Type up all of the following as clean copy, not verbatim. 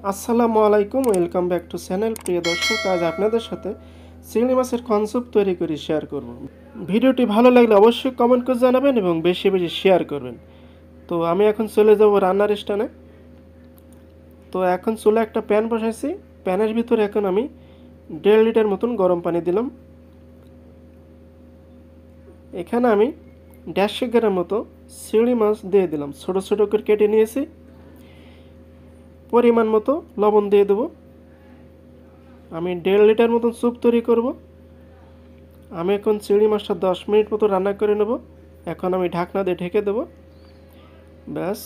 আসসালামু আলাইকুম, welcome back to channel. প্রিয় দর্শক, আজ আপনাদের সাথে চিংড়ি মাছের কনসুপ তৈরি করে শেয়ার করব। ভিডিওটি ভালো লাগলে অবশ্যই কমেন্ট করে জানাবেন এবং বেশি বেশি শেয়ার করবেন। তো আমি এখন চলে যাব রান্নার স্থানে। তো এখন চুলে একটা প্যান বসাইছি। প্যানের ভিতরে এখন আমি 1.5 লিটার মতন গরম পানি দিলাম। এখানে আমি 150 গ্রাম মতো চিংড়ি মাছ দিয়ে দিলাম, ছোটো ছোটো করে কেটে নিয়েছি। পরিমাণ মতো লবণ দিয়ে দেবো। আমি 1.5 লিটার মতন স্যুপ তৈরি করব। আমি এখন চিংড়ি মাছটা 10 মিনিট মতো রান্না করে নেব। এখন আমি ঢাকনা দিয়ে ঢেকে দেব। ব্যাস,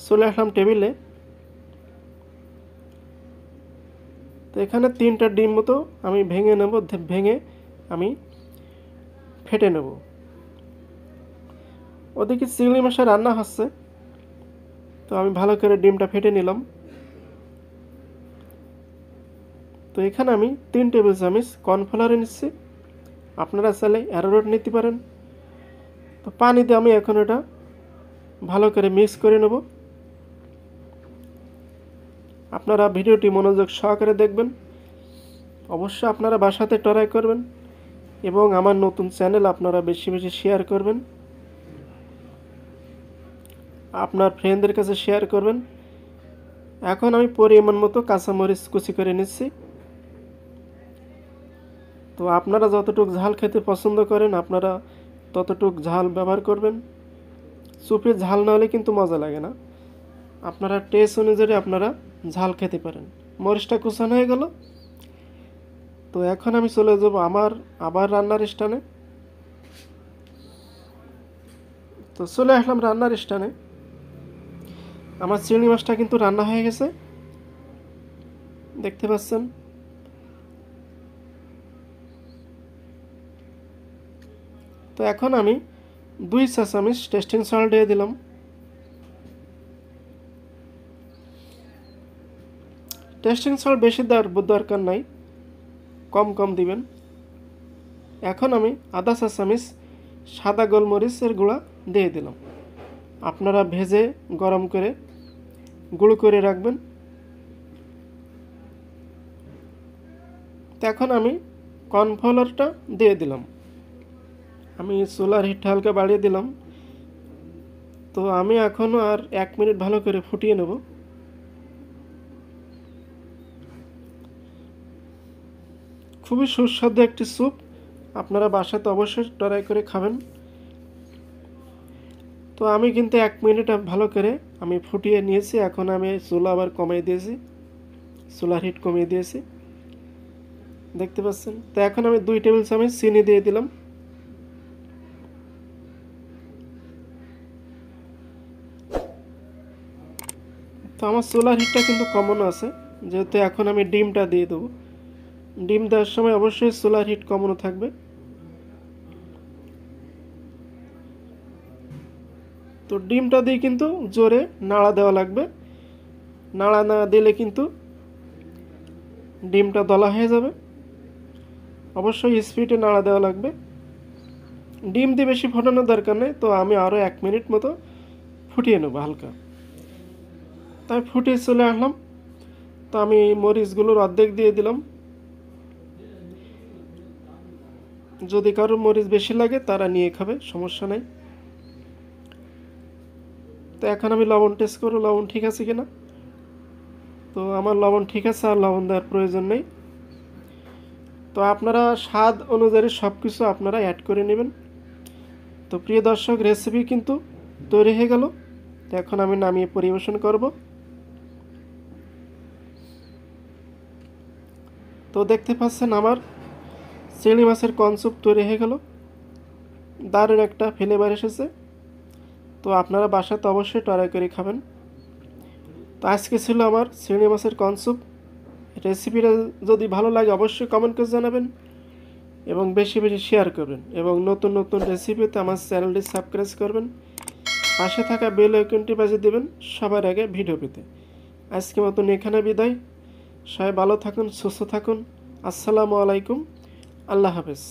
চলে আসলাম টেবিলে। তো এখানে 3টা ডিম মতো আমি ভেঙে নেব, ভেঙে আমি ফেটে নেব। ওদিকে চিংড়ি মাছের রান্না হচ্ছে, তো আমি ভালো করে ডিমটা ফেটে নিলাম। তো এখানে আমি 3 টেবিল চামচ কর্নফ্লাওয়ার নিচ্ছি। আপনারা চাইলে অ্যারোরুট নিতে পারেন। তো পানি দিয়ে আমি এখন এটা ভালো করে মিক্স করে নেব। আপনারা ভিডিওটি মনোযোগ সহকারে দেখবেন। অবশ্যই আপনারা বাসাতে ট্রাই করবেন এবং আমার নতুন চ্যানেল আপনারা বেশি বেশি শেয়ার করবেন, আপনার ফ্রেন্ডদের কাছে শেয়ার করবেন। এখন আমি পরিমাণ মতো কাঁচামরিচ কুচি করে নিচ্ছি। তো আপনারা যতটুকু ঝাল খেতে পছন্দ করেন আপনারা ততটুকু ঝাল ব্যবহার করবেন। সুপে ঝাল না হলে কিন্তু মজা লাগে না। আপনারা টেস্ট অনুযায়ী আপনারা ঝাল খেতে পারেন। মরিচটা কুচানো হয়ে গেল। তো এখন আমি চলে যাব আবার রান্নার স্থানে। তো চলে আসলাম রান্নার স্থানে। আমার চিংড়ি মাছটা কিন্তু রান্না হয়ে গেছে, দেখতে পাচ্ছেন। তো এখন আমি 2 চা চামচ টেস্টিং সল্ট দিয়ে দিলাম। টেস্টিং সল্ট বেশি দেওয়ার দরকার নাই, কম কম দিবেন। এখন আমি আধা চা চামচ সাদা গোলমরিচের গুঁড়া দিয়ে দিলাম। আপনারা ভেজে গরম করে গুঁড়ো করে রাখবেন। তো এখন আমি কর্নফ্লাওয়ারটা দিয়ে দিলাম। আমি চুলার হিট হালকা বাড়িয়ে দিলাম। তো আমি এখনও আর 1 মিনিট ভালো করে ফুটিয়ে নেব। খুবই সুস্বাদু একটি স্যুপ, আপনারা বাসাতে অবশ্যই ট্রাই করে খাবেন। তো আমি কিন্তু 1 মিনিট ভালো করে আমি ফুটিয়ে নিয়েছি। এখন আমি চুলা আবার কমিয়ে দিয়েছি, চুলার হিট কমিয়ে দিয়েছি, দেখতে পাচ্ছেন। তো এখন আমি 2 টেবিল চামচ চিনি দিয়ে দিলাম। তো আমার চুলার হিটটা কিন্তু কমানো আছে, যেহেতু এখন আমি ডিমটা দিয়ে দেবো। ডিম দেওয়ার সময় অবশ্যই চুলার হিট কমানো থাকবে। তো ডিমটা দিয়ে কিন্তু জোরে নাড়া দেওয়া লাগবে, নাড়া না দিলে কিন্তু ডিমটা দলা হয়ে যাবে। অবশ্যই স্পিডে নাড়া দেওয়া লাগবে। ডিম দিয়ে বেশি ফোটানোর দরকার নেই। তো আমি আরও 1 মিনিট মতো ফুটিয়ে নেব হালকা। তাই ফুটিয়ে চলে আসলাম। তো আমি মরিচগুলোর অর্ধেক দিয়ে দিলাম। যদি কারো মরিচ বেশি লাগে তারা নিয়ে খাবে, সমস্যা নেই। তো এখন আমি লবণ টেস্ট করব, লবণ ঠিক আছে কিনা। তো আমার লবণ ঠিক আছে, আর লবণ দেওয়ার প্রয়োজন নেই। তো আপনারা স্বাদ অনুযায়ী সব কিছু আপনারা অ্যাড করে নেবেন। তো প্রিয় দর্শক, রেসিপি কিন্তু তৈরি হয়ে গেল। তো এখন আমি নামিয়ে পরিবেশন করব। তো দেখতে পাচ্ছেন আমার চিংড়ি মাছের কনসুপ তৈরি হয়ে গেল। দারুণ একটা ফ্লেভার এসেছে। তো আপনারা বাসাতে অবশ্যই ট্রাই করে খাবেন। তো আজকে ছিল আমার চিংড়ি মাছের কনসুপ। রেসিপিটা যদি ভালো লাগে অবশ্যই কমেন্ট করে জানাবেন এবং বেশি বেশি শেয়ার করবেন এবং নতুন নতুন রেসিপিতে আমার চ্যানেলটি সাবস্ক্রাইব করবেন। পাশে থাকা বেল আইকনটি বাজিয়ে দেবেন সবার আগে ভিডিও পেতে। আজকের মতন এখানে বিদায়। সবাই ভালো থাকুন, সুস্থ থাকুন। আসসালামু আলাইকুম, আল্লাহ হাফেজ।